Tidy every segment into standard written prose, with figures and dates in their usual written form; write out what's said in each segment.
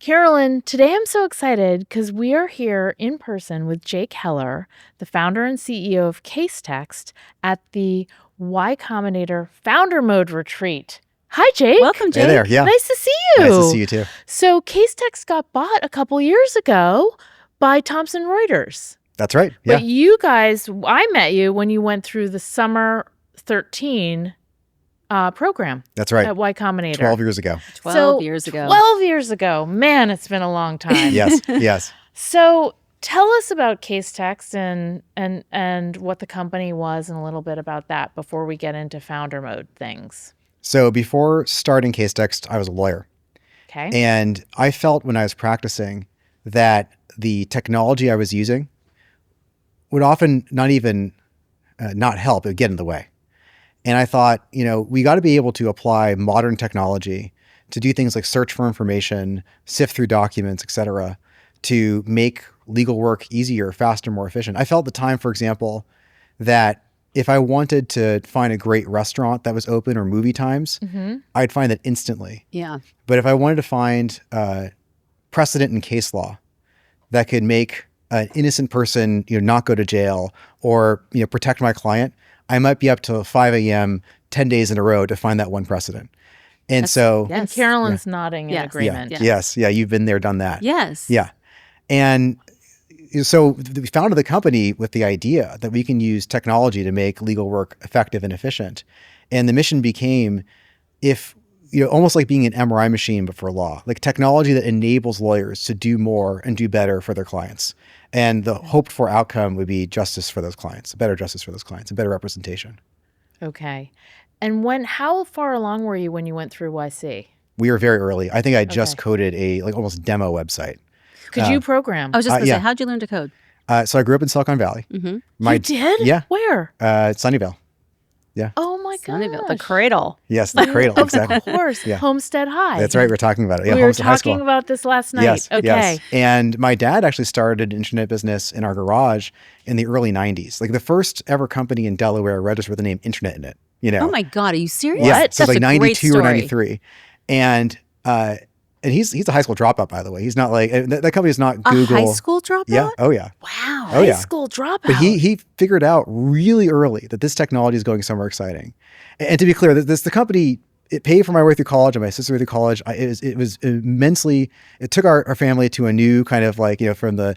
Carolynn, today I'm so excited because we are here in person with Jake Heller, the founder and CEO of Casetext, at the Y Combinator Founder Mode Retreat. Hi, Jake. Welcome, Jake. Hey there, yeah. Nice to see you. Nice to see you too. So Casetext got bought a couple years ago by Thomson Reuters. That's right, yeah. But you guys, I met you when you went through the Summer 13 program. That's right. At Y Combinator. 12 years ago. 12 years ago. 12 years ago. Man, it's been a long time. Yes, yes. So tell us about Casetext and what the company was and a little bit about that before we get into founder mode things. So before starting Casetext, I was a lawyer. Okay. And I felt when I was practicing that the technology I was using would often not even not help, it would get in the way. And I thought, we got to be able to apply modern technology to do things like search for information, sift through documents, et cetera, to make legal work easier, faster, more efficient. I felt at the time, for example, that if I wanted to find a great restaurant that was open or movie times, I'd find that instantly. Yeah. But if I wanted to find precedent in case law that could make an innocent person, not go to jail or, protect my client, I might be up till 5 a.m. 10 days in a row to find that one precedent. And Yes. And Carolynn's nodding in Yes. agreement. Yeah. Yes. Yeah. You've been there, done that. Yes. Yeah. And so we founded the company with the idea that we can use technology to make legal work effective and efficient. And the mission became almost like being an MRI machine, but for law, like technology that enables lawyers to do more and do better for their clients. And the hoped for outcome would be justice for those clients, better justice for those clients, and better representation. Okay. And how far along were you when you went through YC? We were very early. I think I just coded a almost demo website. Could you program? I was just going to yeah. say, how'd you learn to code? So I grew up in Silicon Valley. Mm-hmm. You did? Yeah. Where? Sunnyvale. Yeah. Oh my gosh. Sunnyvale, the cradle. Yes, the cradle, exactly. Of course. Yeah. Homestead High. That's right. We're talking about it. Yeah, we were Homestead High School. talking about this last night. Yes, Okay. yes. And my dad actually started an internet business in our garage in the early 90s. Like the first ever company in Delaware registered with the name Internet in it. Oh my God, are you serious? Yeah, That's so it's like a 92 great or story. 93. And he's a high school dropout, by the way. He's not like, that company is not Google. A high school dropout? Yeah. Oh, yeah. Wow. Oh, yeah. High school dropout. But he figured out really early that this technology is going somewhere exciting. And to be clear, the company, it paid for my way through college and my sister way through college. It was immensely, it took our family to a new kind of from the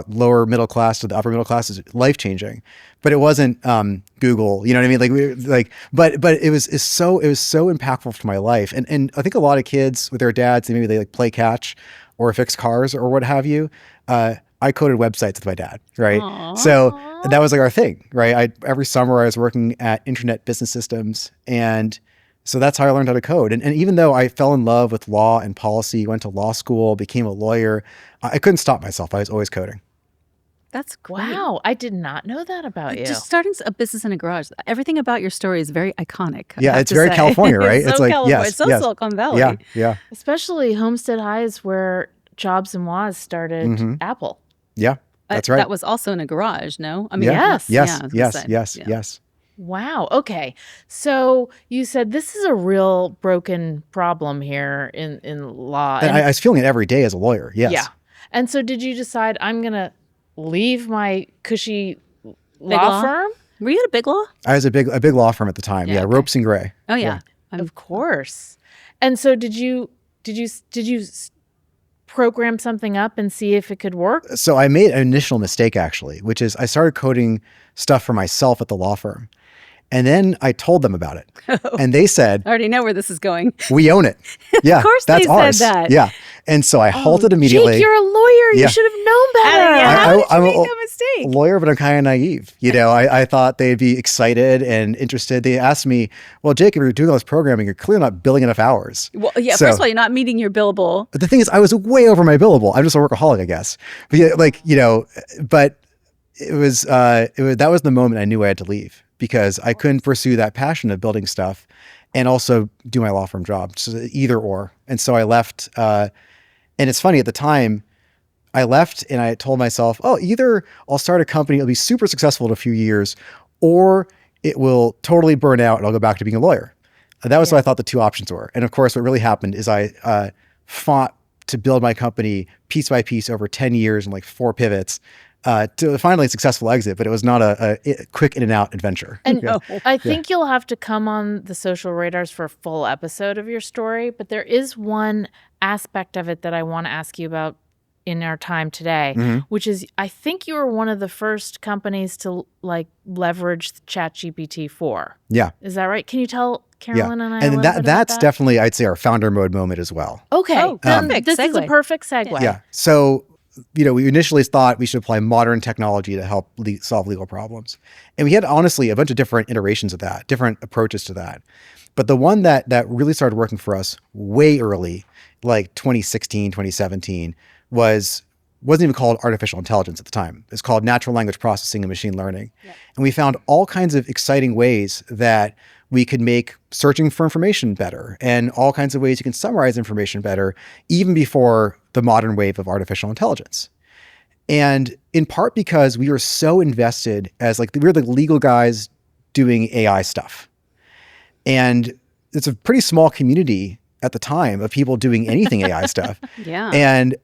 lower middle class to the upper middle class is life-changing. But it wasn't Google, you know what I mean? But it was so impactful to my life. And I think a lot of kids with their dads, they play catch or fix cars or what have you. I coded websites with my dad, right? Aww. So that was our thing, right? Every summer I was working at Internet Business Systems, and so that's how I learned how to code. And even though I fell in love with law and policy, went to law school, became a lawyer, I couldn't stop myself. I was always coding. That's great. Wow. I did not know that about you. Just starting a business in a garage. Everything about your story is very iconic. Yeah, it's very California, right? It's so like, California. yes, It's so yes. Silicon Valley. Yeah, yeah. Especially Homestead High is where Jobs and Woz started Apple. Yeah, that's right. That was also in a garage, no? I mean, Yes. Yes. Wow. Okay. So you said this is a real broken problem here in law. And I was feeling it every day as a lawyer. Yes. Yeah. And so did you decide I'm going to leave my cushy Big law firm? Were you at a big law? I was a big law firm at the time. Yeah, Yeah, okay. Ropes and Gray. Oh, yeah. Of course. And so did you program something up and see if it could work? So I made an initial mistake, actually, which is I started coding stuff for myself at the law firm. And then I told them about it. And they said, I already know where this is going. we own it. Yeah, Of course that's they ours. said that. Yeah. And so I halted immediately. Jake, you're a lawyer. Yeah. You should have known better. How did you I'm make a a mistake? lawyer, but I'm kind of naive. I thought they'd be excited and interested. They asked me, well, Jake, if you're doing all this programming, you're clearly not billing enough hours. Well, yeah, So- first of all, you're not meeting your billable. But the thing is, I was way over my billable. I'm just a workaholic, I guess. But but that was the moment I knew I had to leave because I couldn't pursue that passion of building stuff and also do my law firm job. So either or. And so I left. And it's funny, at the time, I left and I told myself, either I'll start a company, it'll be super successful in a few years, or it will totally burn out and I'll go back to being a lawyer. That was what I thought the two options were. And of course, what really happened is I fought to build my company piece by piece over 10 years and like 4 pivots to finally a successful exit, but it was not a quick in and out adventure. And I think you'll have to come on the Social Radars for a full episode of your story, but there is one aspect of it that I want to ask you about in our time today, which is I think you were one of the first companies to like leverage ChatGPT-4. Yeah. Is that right? Can you tell Carolyn and I a and little bit about that's that? definitely, I'd say, our founder mode moment as well. Okay. Oh, Then perfect this is a segue. perfect segue. Yeah. So, we initially thought we should apply modern technology to help solve legal problems. And we had, honestly, a bunch of different iterations of that, different approaches to that. But the one that really started working for us way early, like 2016, 2017, wasn't even called artificial intelligence at the time. It's called natural language processing and machine learning. Yeah. And we found all kinds of exciting ways that we could make searching for information better and all kinds of ways you can summarize information better, even before the modern wave of artificial intelligence. And in part because we were so invested as we were the legal guys doing AI stuff. And it's a pretty small community at the time of people doing anything AI stuff. Yeah. And,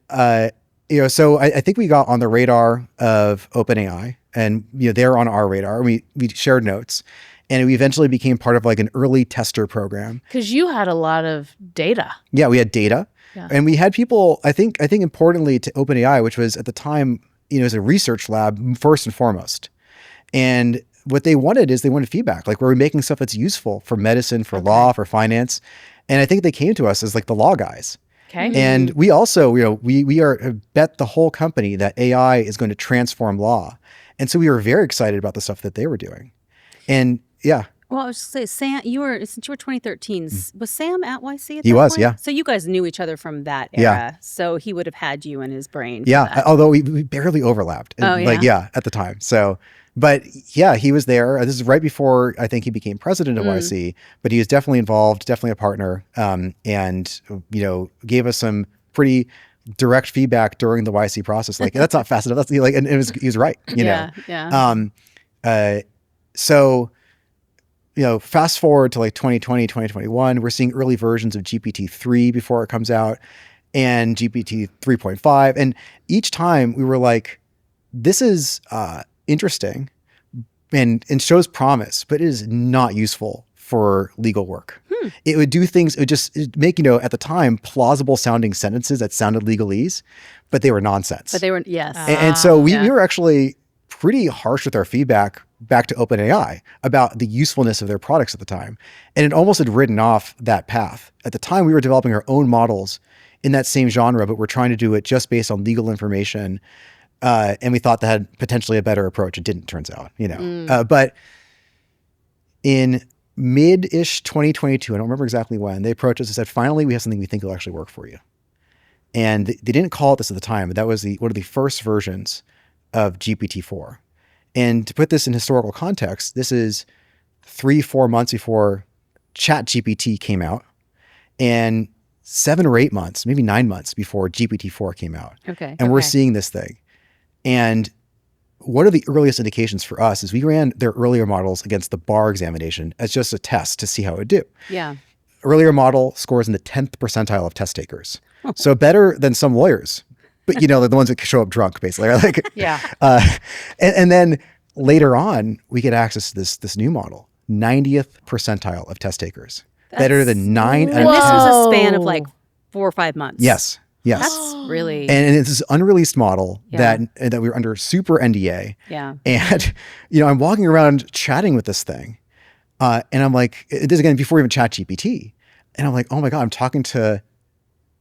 so I think we got on the radar of OpenAI and, they're on our radar. We shared notes. And we eventually became part of like an early tester program. Because you had a lot of data. Yeah, we had data. Yeah. And we had people, I think importantly to OpenAI, which was at the time, as a research lab first and foremost. And what they wanted feedback. Like, were we making stuff that's useful for medicine, for law, for finance? And I think they came to us as like the law guys. Okay. And we also, we are bet the whole company that AI is going to transform law. And so we were very excited about the stuff that they were doing. And yeah. Well, I was just saying, Sam, since you were 2013, was Sam at YC at He that was, point? yeah. So you guys knew each other from that era. Yeah. So he would have had you in his brain. Yeah. Although we barely overlapped. Oh, yeah. At the time. So, but yeah, he was there. This is right before I think he became president of YC, but he was definitely involved, definitely a partner, and, gave us some pretty direct feedback during the YC process. Like, that's not fast enough. That's and he was right, Yeah. So, fast forward to like 2020, 2021, we're seeing early versions of GPT-3 before it comes out and GPT 3.5. And each time we were like, this is interesting and shows promise, but it is not useful for legal work. It would do things, it'd make, at the time, plausible sounding sentences that sounded legalese, but they were nonsense. But they were, yes. And so we were actually pretty harsh with our feedback back to OpenAI about the usefulness of their products at the time. And it almost had ridden off that path. At the time, we were developing our own models in that same genre, but we're trying to do it just based on legal information. And we thought that had potentially a better approach. It didn't, turns out, but in mid-ish 2022, I don't remember exactly when, they approached us and said, finally, we have something we think will actually work for you. And they didn't call it this at the time, but that was one of the first versions of GPT-4. And to put this in historical context, this is 3-4 months before ChatGPT came out and 7 or 8 months, maybe 9 months before GPT-4 came out. Okay. And we're seeing this thing. And one of the earliest indications for us is we ran their earlier models against the bar examination as just a test to see how it would do. Yeah. Earlier Earlier model scores in the 10th percentile of test takers. So better than some lawyers, but the ones that show up drunk, basically. Like, Yeah. And then later on, we get access to this new model, 90th percentile of test takers. Better than 9 out And of this 10. was a span of like 4 or 5 months. Yes. That's really... And it's this unreleased model Yeah. that we were under super NDA. Yeah. And, I'm walking around chatting with this thing. And I'm like, this is again before even ChatGPT. And I'm like, oh my God, I'm talking to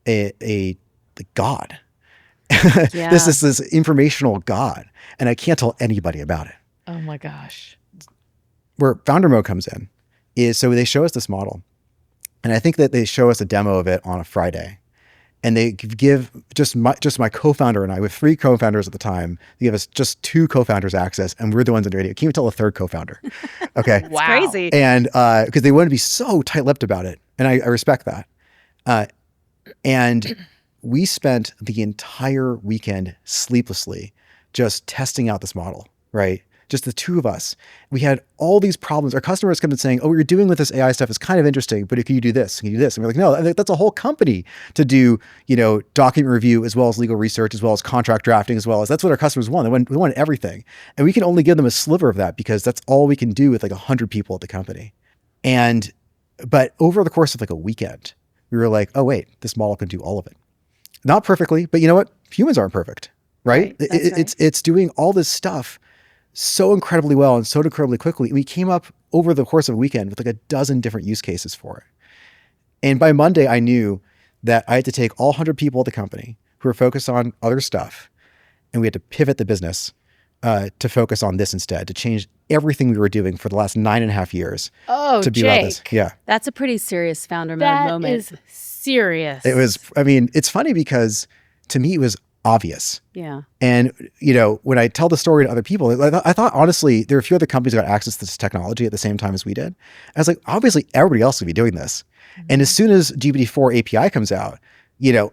a God. Yeah. This is this informational God. And I can't tell anybody about it. Oh my gosh. Where founder mode comes in is, so they show us this model. And I think that they show us a demo of it on a Friday. And they give just my co-founder and I, with 3 co-founders at the time, they give us just 2 co-founders access, and we're the ones on the radio. Can't even tell a third co-founder. Okay. Wow. Crazy. And because they wanted to be so tight-lipped about it. And I respect that. And we spent the entire weekend sleeplessly just testing out this model, right? just the two of us. We had all these problems. Our customers come in saying, oh, what you're doing with this AI stuff is kind of interesting, but can you do this? Can you do this? And we're like, no, that's a whole company to do, document review as well as legal research, as well as contract drafting, as well as that's what our customers want. They want everything. And we can only give them a sliver of that because that's all we can do with like 100 people at the company. But over the course of like a weekend, we were like, oh, wait, this model can do all of it. Not perfectly, but you know what? Humans aren't perfect, right? It's doing all this stuff so incredibly well and so incredibly quickly. We came up over the course of a weekend with like a dozen different use cases for it. And by Monday, I knew that I had to take all 100 people at the company who were focused on other stuff, and we had to pivot the business to focus on this instead, to change everything we were doing for the last 9.5 years to be about this. Yeah. That's a pretty serious founder mode moment. That is serious. It was, I mean, it's funny because to me, it was obvious. Yeah. And, when I tell the story to other people, I thought, honestly, there are a few other companies that got access to this technology at the same time as we did. I was like, obviously, everybody else will be doing this. Mm-hmm. And as soon as GPT-4 API comes out,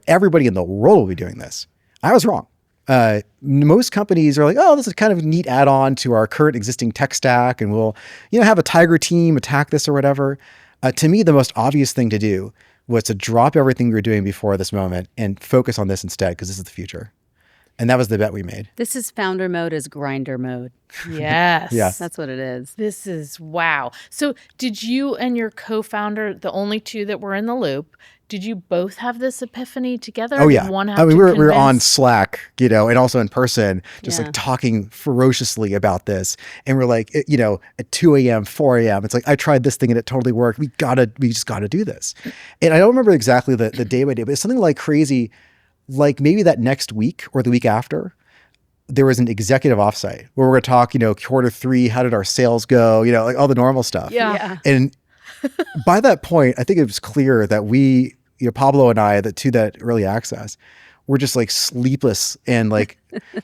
everybody in the world will be doing this. I was wrong. Most companies are like, oh, this is kind of a neat add-on to our current existing tech stack, and we'll, have a Tiger team attack this or whatever. To me, the most obvious thing to do was to drop everything we were doing before this moment and focus on this instead, because this is the future. And that was the bet we made. This is founder mode as grinder mode. Yes. Yeah. That's what it is. This is wow. So did you and your co-founder, the only two that were in the loop, did you both have this epiphany together? Oh, yeah. Did one have I mean, to we were on convince- Slack, and also in person, just Yeah. like talking ferociously about this. And we're like, at 2 a.m., 4 a.m., it's like, I tried this thing and it totally worked. We just got to do this. And I don't remember exactly the day by day, but it's something like crazy. Like maybe that next week or the week after, there was an executive offsite where we're going to talk, Q3, how did our sales go? Like all the normal stuff. Yeah. And by that point, I think it was clear that we, Pablo and I, the two that early access, were just like sleepless, and like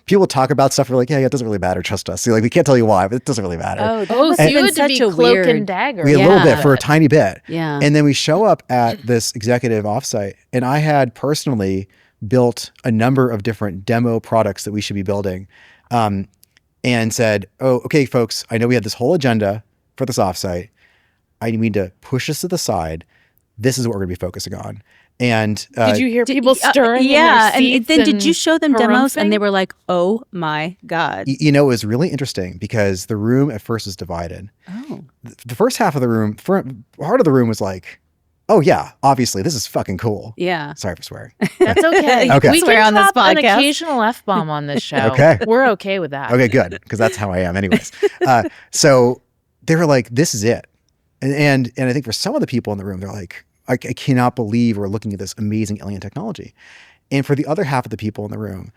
people talk about stuff. We're like, yeah, it doesn't really matter. Trust us. We can't tell you why, but it doesn't really matter. Oh, so you had to be cloak and dagger. We had a little bit for a tiny bit. Yeah. And then we show up at this executive offsite, and I had personally built a number of different demo products that we should be building, and said, oh, okay, folks, I know we had this whole agenda for this offsite. I need to push this to the side. This is what we're going to be focusing on. And did you hear people stirring? Yeah. In their And then did you seats show them demos harumphing? and they were like, oh my God. it was really interesting because the room at first was divided. Oh. The first half of the room, part of the room was like, oh yeah, obviously this is fucking cool. Yeah. Sorry for swearing. That's okay. Okay. We Swear can on this drop an podcast. occasional F-bomb on this show. Okay. We're okay with that. Okay, good, because that's how I am anyways. So they were like, this is it. And I think for some of the people in the room, they're like, I cannot believe we're looking at this amazing alien technology. And for the other half of the people in the room,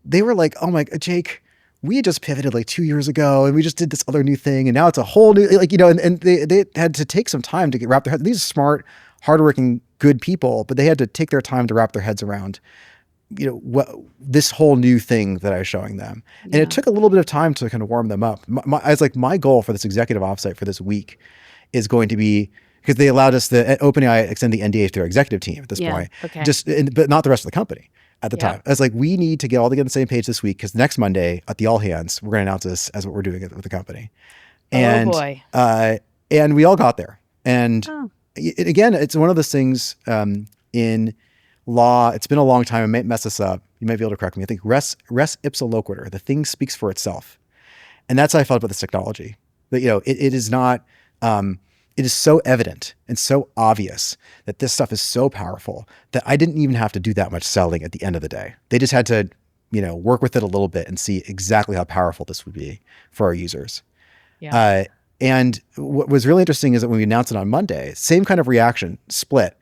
they were like, oh my, Jake, we had just pivoted like 2 years ago and we just did this other new thing. And now it's a whole new, and they had to take some time to wrap their heads. These are smart, hardworking, good people, but they had to take their time to wrap their heads around, what this whole new thing that I was showing them. And it took a little bit of time to kind of warm them up. I was like, my goal for this executive offsite for this week is going to be, because they allowed us at OpenAI extend the NDA to their executive team at this point, Okay. But not the rest of the company at the time. I was like, we need to get all together on the same page this week, because next Monday at the all hands, we're going to announce this as what we're doing with the company. And, oh boy. And we all got there. And again, it's one of those things in law. It's been a long time. I might mess this up. You might be able to correct me. I think res ipsa loquitur. The thing speaks for itself. And that's how I felt about this technology. That, it is not, it is so evident and so obvious that this stuff is so powerful that I didn't even have to do that much selling at the end of the day. They just had to, work with it a little bit and see exactly how powerful this would be for our users. Yeah. And what was really interesting is that when we announced it on Monday, same kind of reaction, split.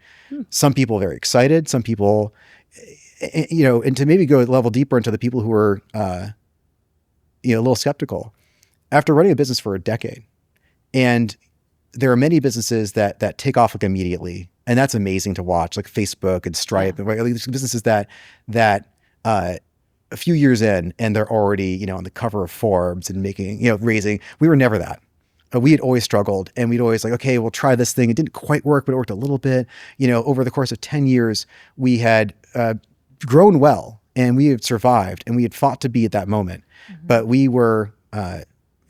Some people very excited, some people, and to maybe go a level deeper into the people who were, a little skeptical. After running a business for a decade, and there are many businesses that take off like immediately, and that's amazing to watch, like Facebook and Stripe, and these businesses that a few years in and they're already on the cover of Forbes and making raising. We were never that. We had always struggled, and we'd always like, okay, we'll try this thing. It didn't quite work, but it worked a little bit. Over the course of 10 years, we had grown well, and we had survived, and we had fought to be at that moment. Mm-hmm. But we were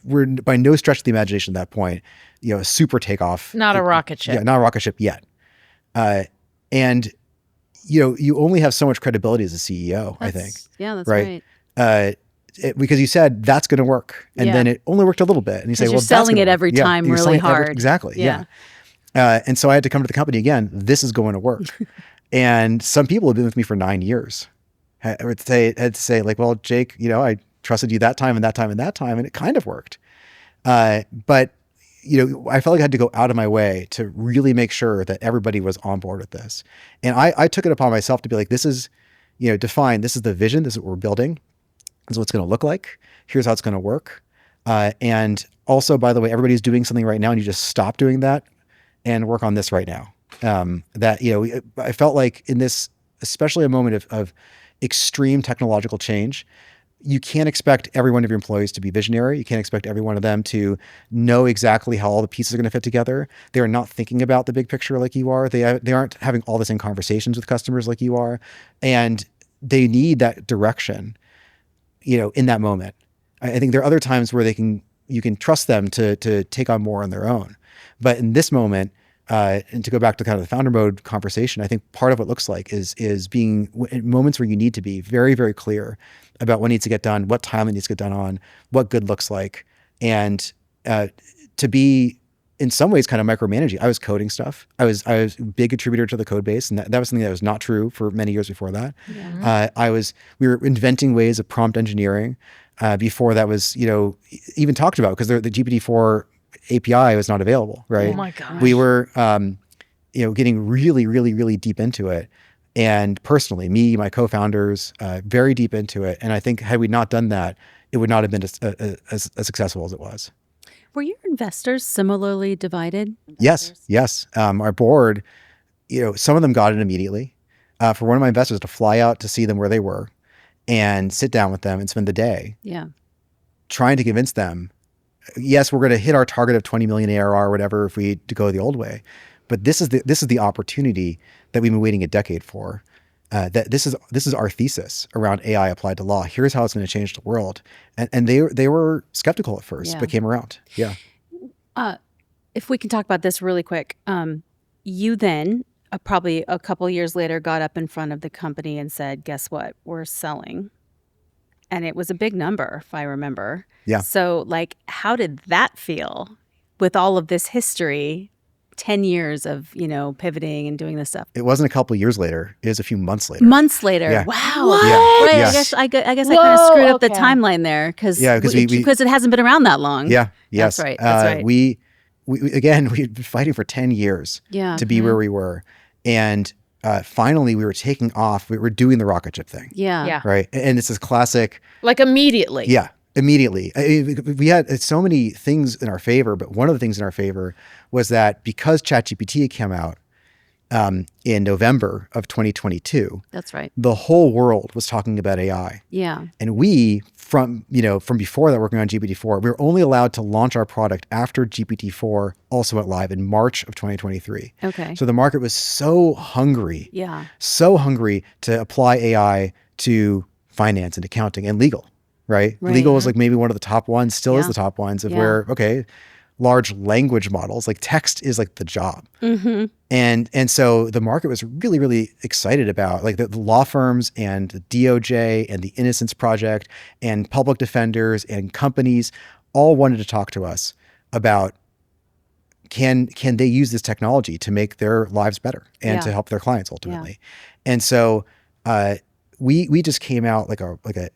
we're by no stretch of the imagination at that point, a super takeoff. Not a rocket ship. Yeah, not a rocket ship yet. And you only have so much credibility as a CEO, I think. Yeah, that's right. Because you said that's going to work, and then it only worked a little bit, and you say, "Well, you're selling it every time really hard." Exactly. Yeah. And so I had to come to the company again. This is going to work. And some people have been with me for 9 years. I had to say, like, well, Jake, I trusted you that time and that time and that time, and it kind of worked. But I felt like I had to go out of my way to really make sure that everybody was on board with this. And I took it upon myself to be like, this is, define, this is the vision, this is what we're building. This is what it's going to look like. Here's how it's going to work. And also, by the way, everybody's doing something right now, and you just stop doing that and work on this right now. I felt like in this, especially a moment of extreme technological change, you can't expect every one of your employees to be visionary. You can't expect every one of them to know exactly how all the pieces are going to fit together. They are not thinking about the big picture like you are. They aren't having all the same conversations with customers like you are. And they need that direction, in that moment. I think there are other times where you can trust them to take on more on their own. But in this moment, and to go back to kind of the founder mode conversation, I think part of what it looks like is being in moments where you need to be very, very clear about what needs to get done, what time it needs to get done on, what good looks like, and to be in some ways kind of micromanaging. I was coding stuff. I was a big contributor to the code base, and that was something that was not true for many years before that. Yeah. We were inventing ways of prompt engineering before that was even talked about, because the GPT-4 API was not available, right? Oh my gosh. We were, getting really, really, really deep into it. And personally, me, my co-founders, very deep into it. And I think had we not done that, it would not have been as successful as it was. Were your investors similarly divided? Yes. Our board, some of them got it immediately. For one of my investors to fly out to see them where they were and sit down with them and spend the day trying to convince them, yes, we're going to hit our target of 20 million ARR or whatever if we to go the old way. But this is the opportunity that we've been waiting a decade for. That this is our thesis around AI applied to law. Here's how it's going to change the world. And they were skeptical at first, but came around. Yeah. If we can talk about this really quick, you then probably a couple years later got up in front of the company and said, "Guess what? We're selling." And it was a big number, if I remember. Yeah. So, how did that feel with all of this history? 10 years of, pivoting and doing this stuff. It wasn't a couple of years later. It was a few months later. Months later. Yeah. Wow. What? Yeah. Right. Yes. I guess I kind of screwed up the Okay. timeline there because we it hasn't been around that long. Yeah. Yes. That's right. We we'd been fighting for 10 years Yeah. to be where we were. And finally we were taking off. We were doing the rocket ship thing. Yeah. Right. And it's this classic. Like immediately. Yeah. Immediately. We had so many things in our favor, but one of the things in our favor was that because ChatGPT had come out in November of 2022, That's right. the whole world was talking about AI. Yeah. And we, from before that, working on GPT-4, we were only allowed to launch our product after GPT-4 also went live in March of 2023. Okay. So the market was so hungry to apply AI to finance and accounting and legal. Right? Legal was maybe one of the top ones, still is the top ones of where, large language models, like text is like the job. Mm-hmm. And so the market was really, really excited about the law firms and the DOJ and the Innocence Project and public defenders and companies all wanted to talk to us about can they use this technology to make their lives better and to help their clients ultimately. And so, we just came out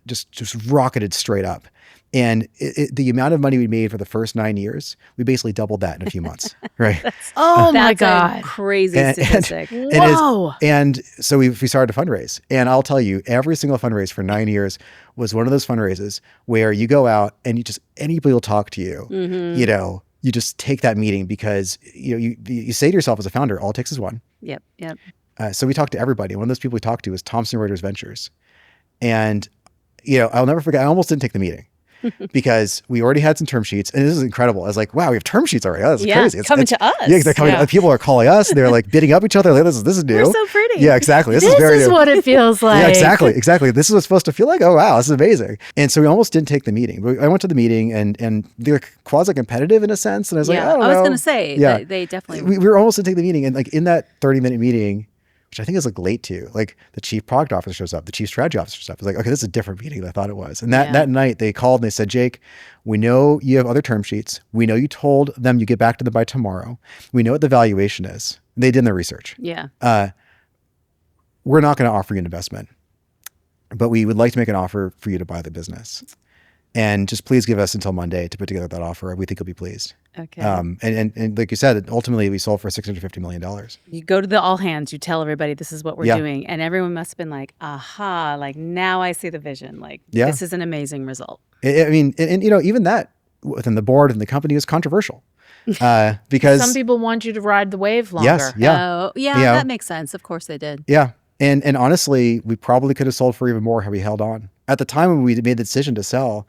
just rocketed straight up. And the amount of money we made for the first 9 years, we basically doubled that in a few months, right? Oh my That's God. a crazy statistic. Whoa. And so we started to fundraise. And I'll tell you, every single fundraise for 9 years was one of those fundraises where you go out and anybody will talk to you, you just take that meeting because you say to yourself as a founder, all it takes is one. Yep. So we talked to everybody. One of those people we talked to was Thomson Reuters Ventures. And, I'll never forget, I almost didn't take the meeting because we already had some term sheets, and this is incredible. I was like, wow, we have term sheets already. Oh, that's Yeah, crazy. coming to us. Yeah, they're coming. Yeah. People are calling us. And they're like bidding up each other. Like, this is new. We're so pretty. Yeah, exactly. This This is very is new. what it feels like. Yeah, exactly. This is what's supposed to feel like. Oh, wow, this is amazing. And so we almost didn't take the meeting. But I went to the meeting, and they were quasi-competitive in a sense. And I was like, I don't know. I was going to say, Yeah. they definitely. We were almost to take the meeting, and like in that 30-minute meeting, which I think is like late to, like the chief product officer shows up, the chief strategy officer shows up. It's like, okay, this is a different meeting than I thought it was. And that night they called and they said, Jake, we know you have other term sheets. We know you told them you get back to them by tomorrow. We know what the valuation is. They did their research. Yeah. We're not going to offer you an investment, but we would like to make an offer for you to buy the business. And just please give us until Monday to put together that offer. We think you'll be pleased. Okay. And like you said, ultimately we sold for $650 million. You go to the all hands, you tell everybody this is what we're Yeah. doing. And everyone must have been like, aha, like now I see the vision. Like Yeah. this is an amazing result. I mean, and you know, even that within the board and the company was controversial because Some people want you to ride the wave longer. yes, yeah, Oh, yeah, You know. that makes sense. Of course they did. yeah. And honestly, we probably could have sold for even more had we held on. At the time when we made the decision to sell,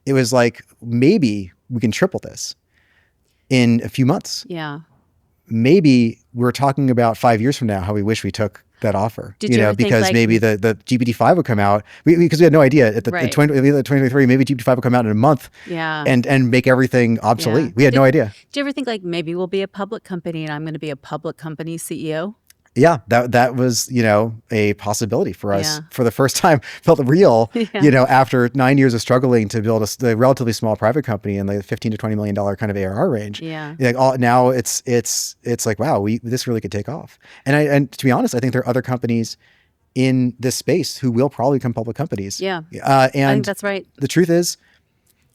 it was like, maybe we can triple this in a few months. Yeah. Maybe we're talking about 5 years from now how we wish we took that offer. Did you ever think, because like- maybe the GPT-5 would come out. Because we had no idea at the Right. 2023, maybe GPT-5 would come out in a month Yeah. and make everything obsolete. Yeah. We had no idea. Do you ever think like maybe we'll be a public company and I'm going to be a public company CEO? Yeah, that was, you know, a possibility for us. Yeah. For the first time, felt real, Yeah. you know, after 9 years of struggling to build a relatively small private company in the $15 to $20 million kind of ARR range. Yeah. Like now it's like, wow, this really could take off. And to be honest, I think there are other companies in this space who will probably become public companies. Yeah. I think And that's right. the truth is,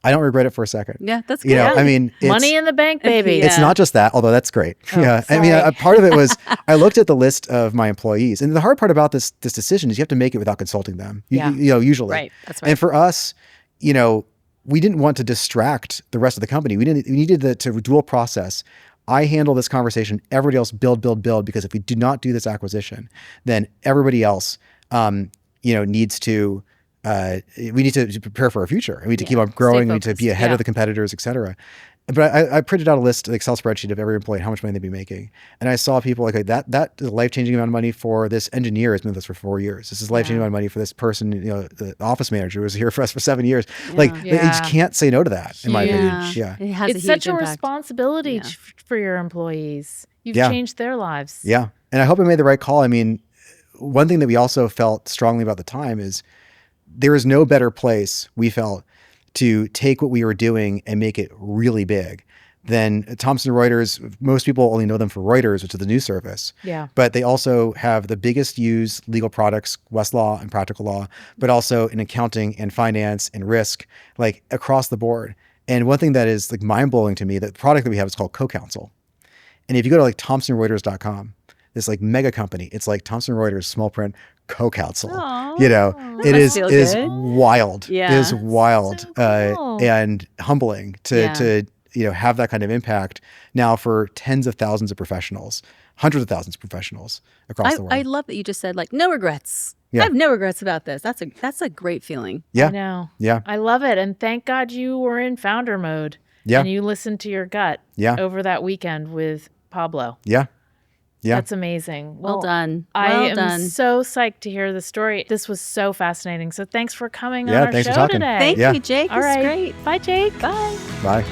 I don't regret it for a second. Yeah, that's good. You know, I mean, Money in the bank, baby. Yeah. it's not just that, although that's great. Oh, yeah. I mean, sorry. a part of it was I looked at the list of my employees, and the hard part about this decision is you have to make it without consulting them. Yeah. You know, usually. Right. That's right. And for us, you know, we didn't want to distract the rest of the company. We needed to dual process. I handle this conversation. Everybody else build, because if we do not do this acquisition, then everybody else, you know, needs to. We need to prepare for our future. We need to keep on growing. We need to focused. be ahead Yeah. of the competitors, et cetera. But I printed out a list, an Excel spreadsheet of every employee, how much money they'd be making. And I saw people like that is a life-changing amount of money for this engineer who's been with us for 4 years. This is a life-changing amount of money for this person, you know, the office manager who was here for us for 7 years. Like you just can't say no to that, in my opinion. Yeah. It has It's a such huge a impact. responsibility Yeah. for your employees. You've Yeah. changed their lives. Yeah. And I hope I made the right call. I mean, one thing that we also felt strongly about the time is there is no better place, we felt, to take what we were doing and make it really big than Thomson Reuters. Most people only know them for Reuters, which is the news service. Yeah. But they also have the biggest used legal products, Westlaw and Practical Law, but also in accounting and finance and risk, like across the board. And one thing that is like mind-blowing to me, the product that we have is called CoCounsel. And if you go to like ThomsonReuters.com, this like mega company, it's like Thomson Reuters small print CoCounsel. Aw, You know, it must is feel good. wild. Yeah. It is wild So cool. and humbling to you know, have that kind of impact now for tens of thousands of professionals, hundreds of thousands of professionals across the world. I love that you just said like no regrets. Yeah. I have no regrets about this. That's a great feeling. Yeah. I know. Yeah. I love it. And thank God you were in founder mode. Yeah. And you listened to your gut Yeah. over that weekend with Pablo. Yeah. Yeah. That's amazing. Well done. I Well am done. so psyched to hear the story. This was so fascinating. So thanks for coming Yeah, on our thanks for show talking. today. Thank Yeah. you, Jake. All This is right. great. Bye, Jake. Bye. Bye.